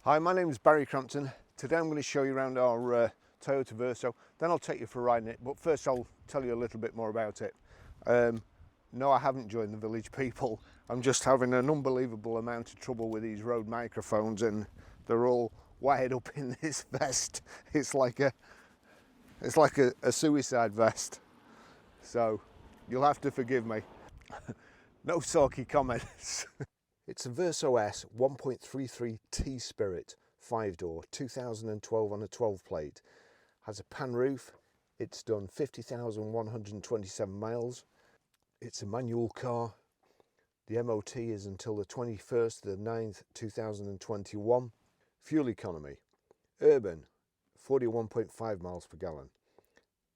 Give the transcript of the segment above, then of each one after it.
Hi, my name is Barry Crampton. Today I'm going to show you around our Toyota Verso, then I'll take you for a ride in it, but first I'll tell you a little bit more about it. No, I haven't joined the village people. I'm just having an unbelievable amount of trouble with these Rode microphones, and they're all wired up in this vest. It's like a suicide vest. So you'll have to forgive me. No sulky comments. It's a Verso S 1.33 T Spirit 5-door 2012 on a 12 plate. Has a pan roof. It's done 50,127 miles. It's a manual car. The MOT is until the 21st of the 9th 2021. Fuel economy. Urban 41.5 miles per gallon.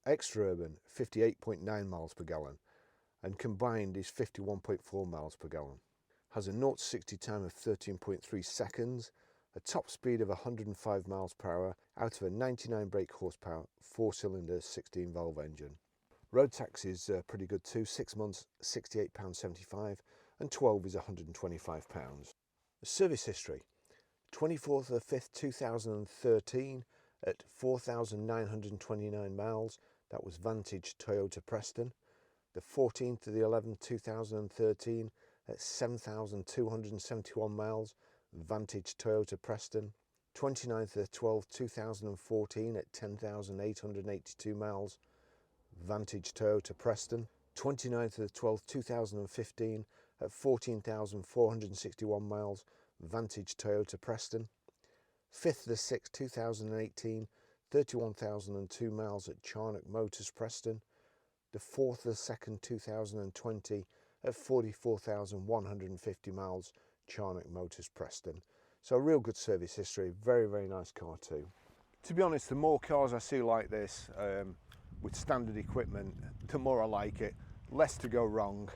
Extra urban 58.9 miles per gallon. And combined is 51.4 miles per gallon. Has a 0 to 60 time of 13.3 seconds, a top speed of 105 miles per hour out of a 99 brake horsepower 4-cylinder 16 valve engine. Road tax is pretty good too, 6 months £68.75 and 12 is £125. Service history, 24th of the 5th 2013 at 4,929 miles, that was Vantage Toyota Preston. The 14th of the 11th 2013 at 7,271 miles, Vantage Toyota Preston. 29th of the 12th 2014 at 10,882 miles, Vantage Toyota Preston. 29th of the 12th 2015 at 14,461 miles, Vantage Toyota Preston. 5th of the 6th 2018 31,002 miles at Charnock Motors Preston. The 4th of the 2nd 2020 at 44,150 miles, Charnock Motors Preston. So a real good service history, very, very nice car too. To be honest, the more cars I see like this with standard equipment, the more I like it. Less to go wrong.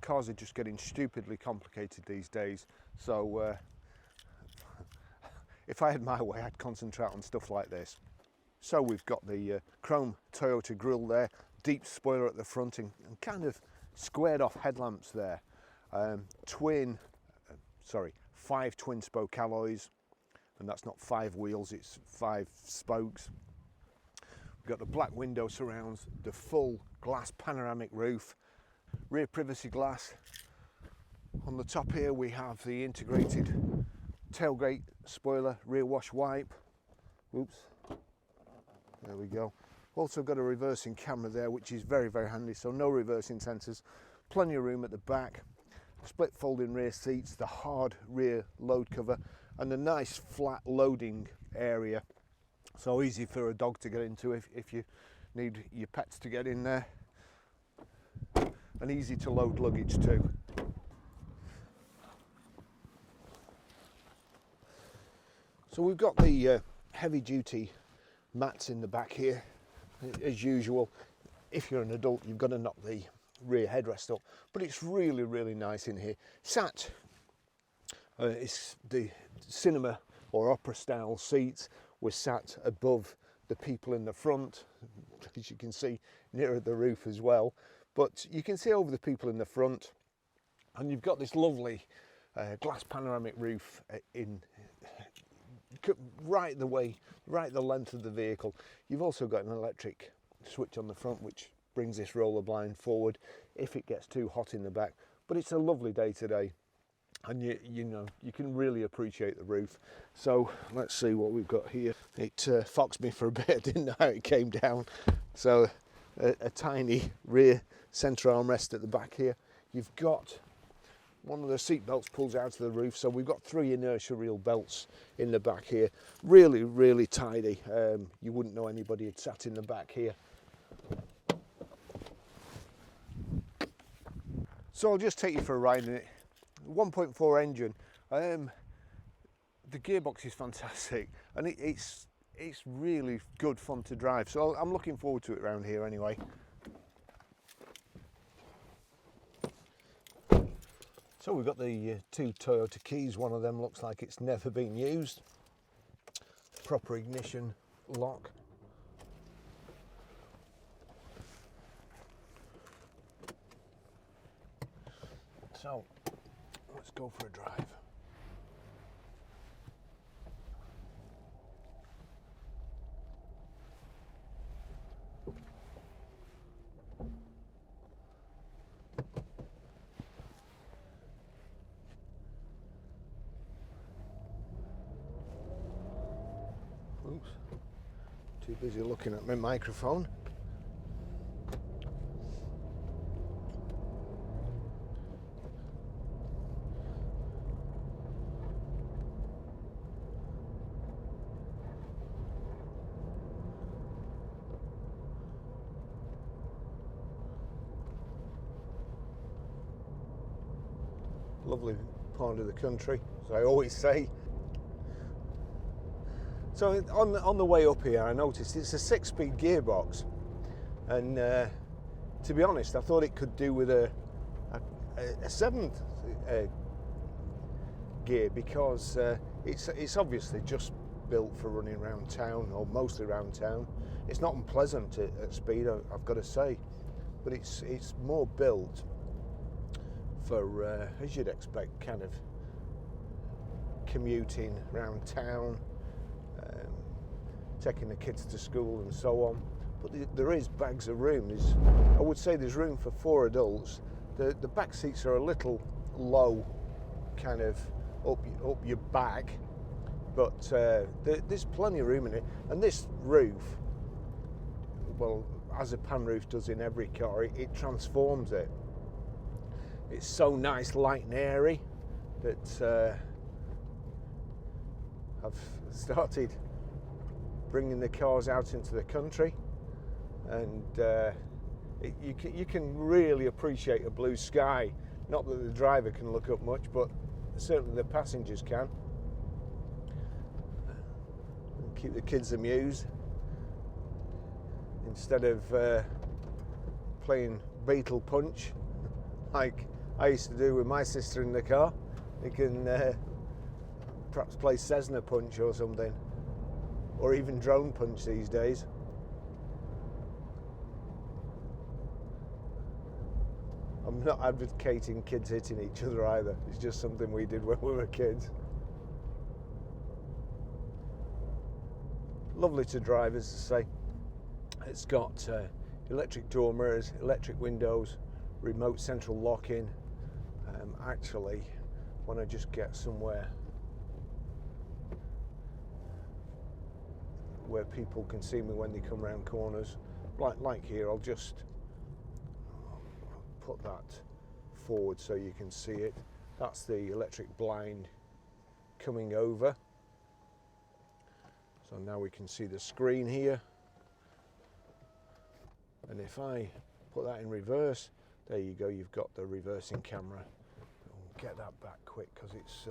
Cars are just getting stupidly complicated these days. So if I had my way, I'd concentrate on stuff like this. So we've got the chrome Toyota grille there, deep spoiler at the front and kind of squared off headlamps there. 5 twin spoke alloys, and that's not 5 wheels, it's 5 spokes. We've got the black window surrounds, the full glass panoramic roof, rear privacy glass. On the top here we have the integrated tailgate spoiler, rear wash wipe. Oops, there we go. Also got a reversing camera there, which is very, very handy, so no reversing sensors. Plenty of room at the back, split folding rear seats, the hard rear load cover, and a nice flat loading area. So easy for a dog to get into if you need your pets to get in there. And easy to load luggage too. So we've got the heavy duty mats in the back here. As usual, if you're an adult, you've got to knock the rear headrest up, but it's really, really nice in here. It's the cinema or opera style seats were sat above the people in the front, as you can see nearer the roof as well, but you can see over the people in the front, and you've got this lovely glass panoramic roof in right the length of the vehicle. You've also got an electric switch on the front which brings this roller blind forward if it gets too hot in the back. But it's a lovely day today, and you know you can really appreciate the roof. So let's see what we've got here. It foxed me for a bit. I didn't know how it came down. So a tiny rear centre armrest at the back here. You've got one of the seat belts pulls out of the roof, so we've got 3 inertia reel belts in the back here. Really, really tidy. You wouldn't know anybody had sat in the back here. So I'll just take you for a ride in it. 1.4 engine. The gearbox is fantastic, and it's really good fun to drive. So I'm looking forward to it around here anyway. So we've got the 2 Toyota keys. One of them looks like it's never been used. Proper ignition lock. So let's go for a drive. Too busy looking at my microphone. Lovely part of the country, as I always say. So on the way up here, I noticed it's a 6-speed gearbox, and to be honest, I thought it could do with a 7th gear, because it's obviously just built for running around town, or mostly around town. It's not unpleasant at speed, I've got to say, but it's more built for, as you'd expect, kind of commuting around town, taking the kids to school and so on. But there is bags of room. I would say there's room for 4 adults. The back seats are a little low, kind of up your back, but there's plenty of room in it. And this roof, well, as a pan roof does in every car, it transforms it. It's so nice, light and airy, that I've started bringing the cars out into the country, and you can really appreciate a blue sky. Not that the driver can look up much, but certainly the passengers can. And keep the kids amused instead of playing Beetle Punch like I used to do with my sister in the car. You can perhaps play Cessna Punch or something, or even Drone Punch these days. I'm not advocating kids hitting each other either. It's just something we did when we were kids. Lovely to drive, as I say. It's got electric door mirrors, electric windows, remote central locking. Actually, when I just get somewhere where people can see me when they come around corners, like here, I'll just put that forward so you can see it. That's the electric blind coming over. So now we can see the screen here. And if I put that in reverse, there you go, you've got the reversing camera. I'll get that back quick because it's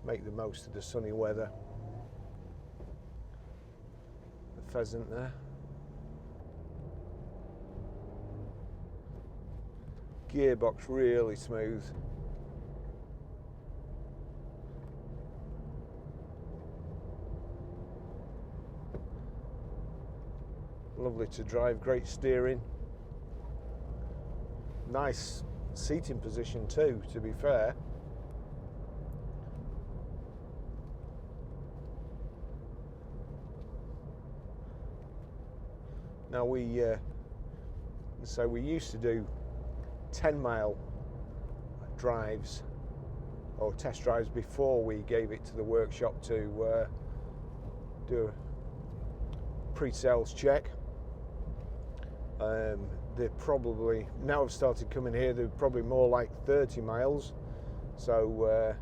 make the most of the sunny weather. The pheasant there. Gearbox really smooth. Lovely to drive, great steering. Nice seating position too, to be fair. Now we used to do 10-mile drives or test drives before we gave it to the workshop to do a pre-sales check. They're probably, now I've started coming here, they're probably more like 30 miles. So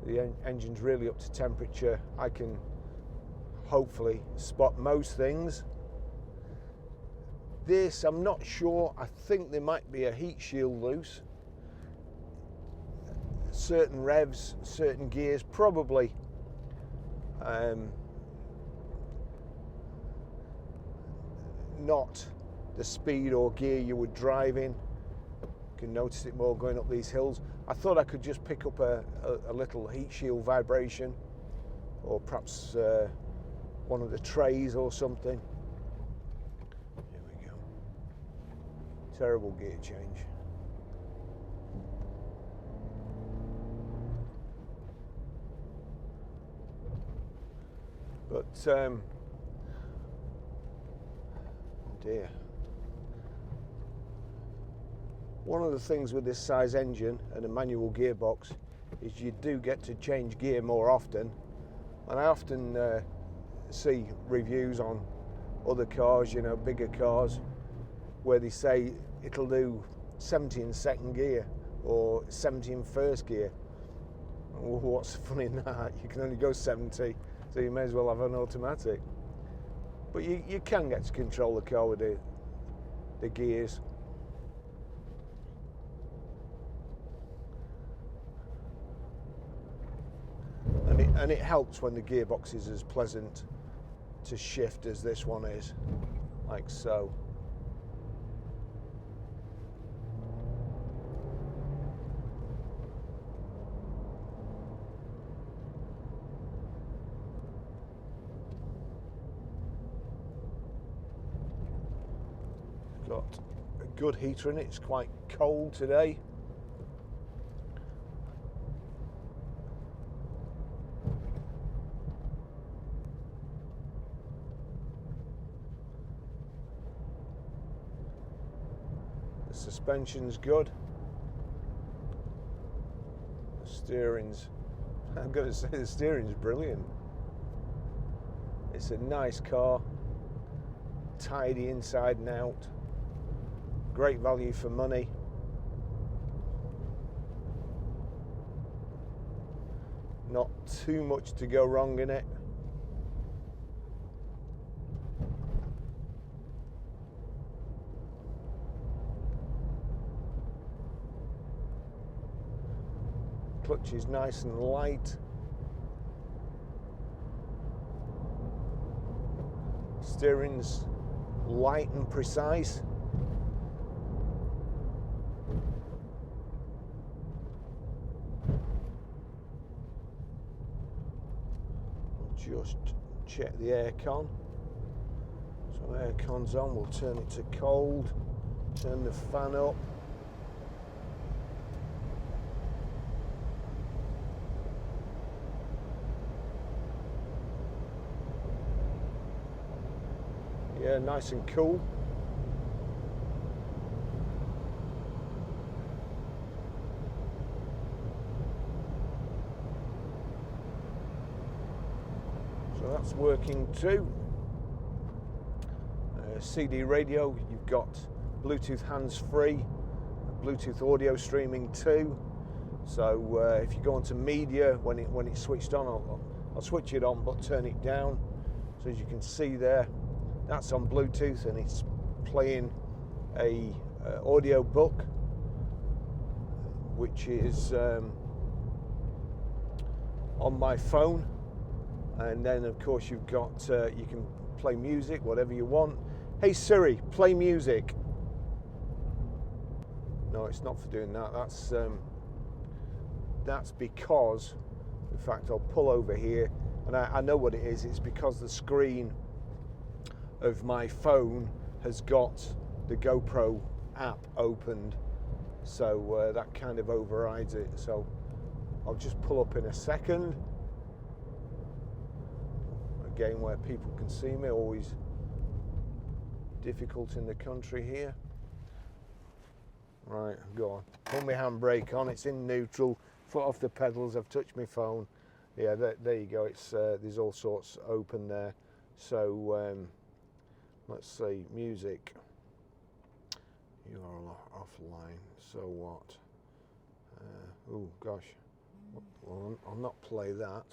the engine's really up to temperature. I can hopefully spot most things. This, I'm not sure. I think there might be a heat shield loose. Certain revs, certain gears, probably not the speed or gear you would drive in. You can notice it more going up these hills. I thought I could just pick up a little heat shield vibration, or perhaps one of the trays or something. Here we go. Terrible gear change. But oh dear. One of the things with this size engine and a manual gearbox is you do get to change gear more often. And I often see reviews on other cars, you know, bigger cars, where they say it'll do 70 in second gear or 70 in first gear. Well, what's funny in that? You can only go 70, so you may as well have an automatic. But you can get to control the car with the gears. And it helps when the gearbox is as pleasant to shift as this one is, like so. Got a good heater in it. It's quite cold today. The suspension's good. The steering's, I'm going to say the steering's brilliant. It's a nice car, tidy inside and out. Great value for money. Not too much to go wrong in it. Clutch is nice and light. Steering's light and precise. Just check the aircon. So aircon's on, we'll turn it to cold, turn the fan up. Yeah, nice and cool. So that's working too. CD radio, you've got Bluetooth hands-free, Bluetooth audio streaming too. So if you go onto media, when it's switched on, I'll switch it on but turn it down. So as you can see there, that's on Bluetooth and it's playing a audio book, which is on my phone. And then of course you've got you can play music, whatever you want. Hey Siri, play music. No, it's not for doing that. That's because, in fact, I'll pull over here, and I know what it is. It's because the screen of my phone has got the GoPro app opened, so that kind of overrides it. So I'll just pull up in a second. Again, where people can see me, always difficult in the country here. Right, go on. Pull my handbrake on, it's in neutral, foot off the pedals, I've touched my phone. Yeah, there you go, it's there's all sorts open there. So let's see, music. You are offline, so what? Oh gosh, well, I'll not play that.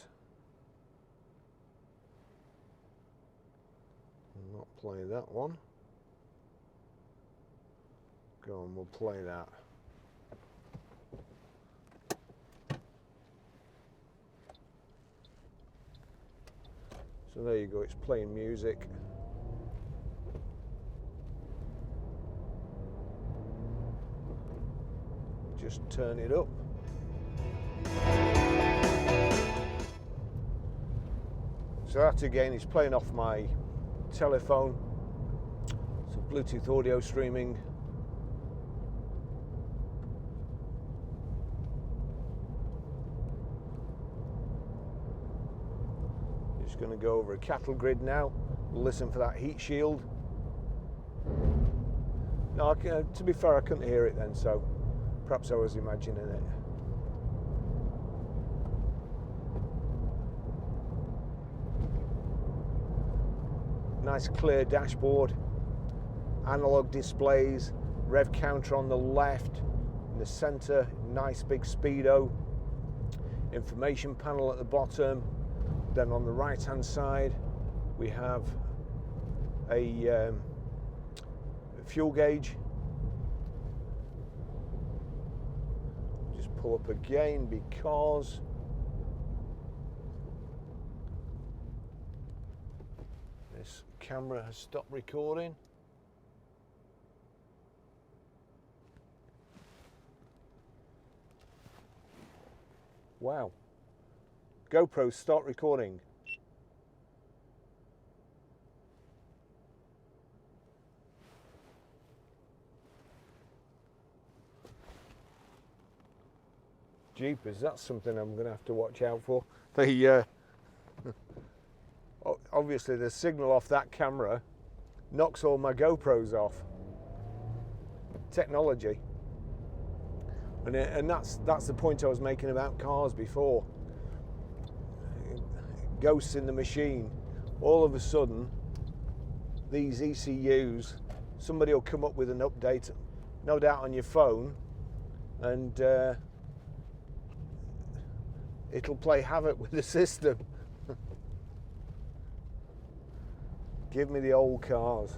I'll not play that one. Go on, we'll play that. So there you go, it's playing music. Just turn it up. So that again is playing off my telephone. So Bluetooth audio streaming. Just going to go over a cattle grid now. We'll listen for that heat shield. No, to be fair, I couldn't hear it then, so perhaps I was imagining it. Nice clear dashboard, analog displays, rev counter on the left, in the center, nice big speedo, information panel at the bottom. Then on the right hand side we have a fuel gauge. Just pull up again because this camera has stopped recording. Wow. GoPro, start recording. Jeepers, that's something I'm going to have to watch out for. Obviously the signal off that camera knocks all my GoPros off. Technology. And that's the point I was making about cars before. Ghosts in the machine. All of a sudden, these ECUs, somebody will come up with an update, no doubt on your phone, and it'll play havoc with the system. Give me the old cars.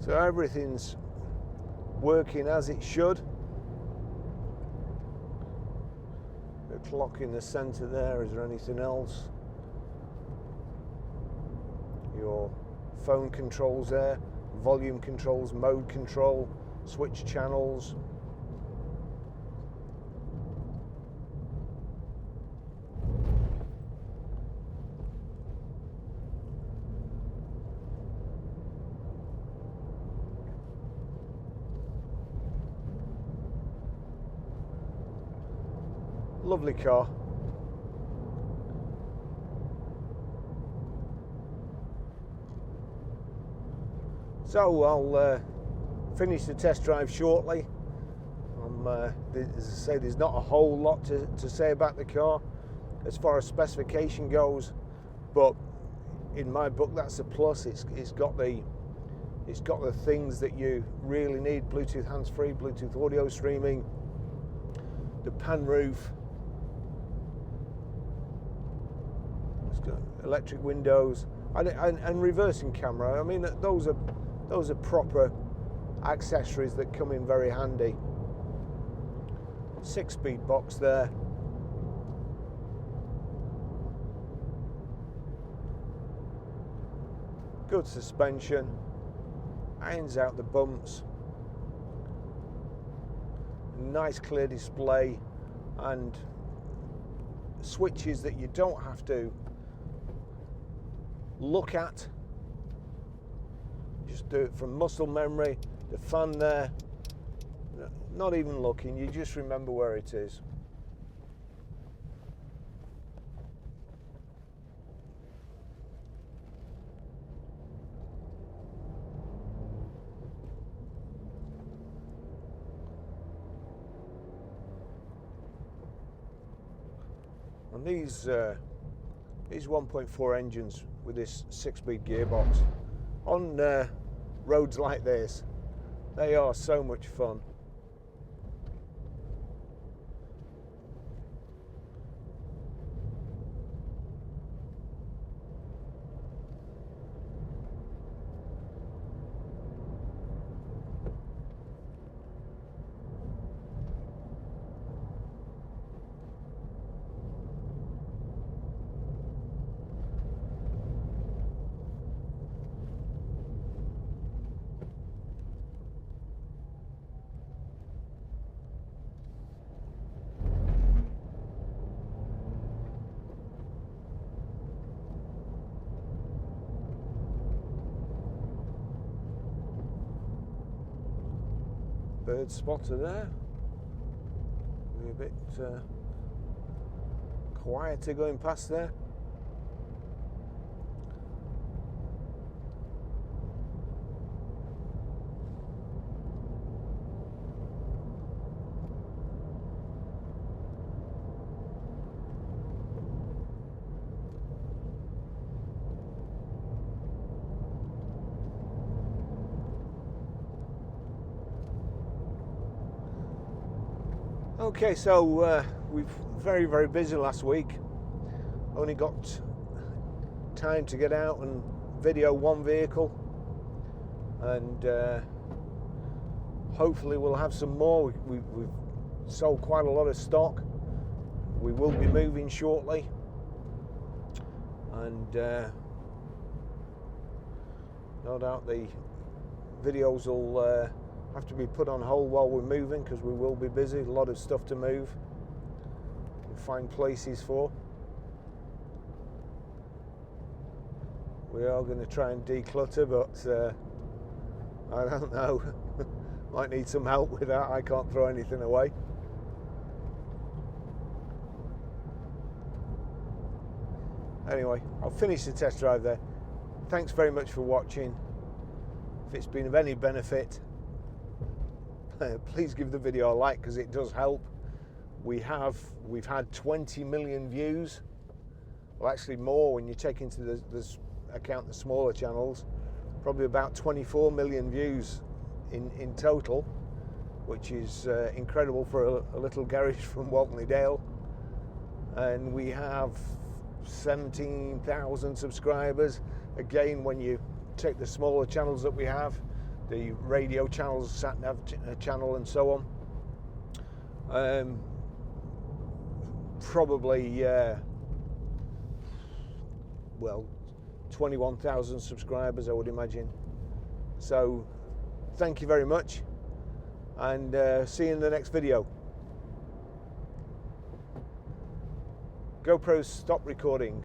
So everything's working as it should. The clock in the center there, is there anything else? Your phone controls there, volume controls, mode control, switch channels. Lovely car. So I'll finish the test drive shortly. As I say, there's not a whole lot to say about the car as far as specification goes, but in my book that's a plus. It's got the things that you really need: Bluetooth hands-free, Bluetooth audio streaming, the pan roof. It's got electric windows and reversing camera. I mean, those are proper accessories that come in very handy. 6-speed box there. Good suspension. Irons out the bumps. Nice clear display and switches that you don't have to look at. Just do it from muscle memory. The fan there, not even looking, you just remember where it is. And these 1.4 engines with this 6-speed gearbox on roads like this, they are so much fun. bird spotter there. We're a bit quieter going past there. Okay, so we've very busy last week. Only got time to get out and video one vehicle, and hopefully we'll have some more. We've sold quite a lot of stock. We will be moving shortly, and no doubt the videos will have to be put on hold while we're moving, because we will be busy. A lot of stuff to move and find places for. We are going to try and declutter, but I don't know. Might need some help with that. I can't throw anything away. Anyway, I'll finish the test drive there. Thanks very much for watching. If it's been of any benefit, please give the video a like, because it does help. We've had 20 million views. Well, actually more when you take into the account the smaller channels. Probably about 24 million views in total, which is incredible for a little garage from Waltley Dale. And we have 17,000 subscribers. Again, when you take the smaller channels that we have, the radio channels, sat-nav channel and so on, probably well, 21,000 subscribers, I would imagine. So thank you very much, and see you in the next video. GoPro, stop recording.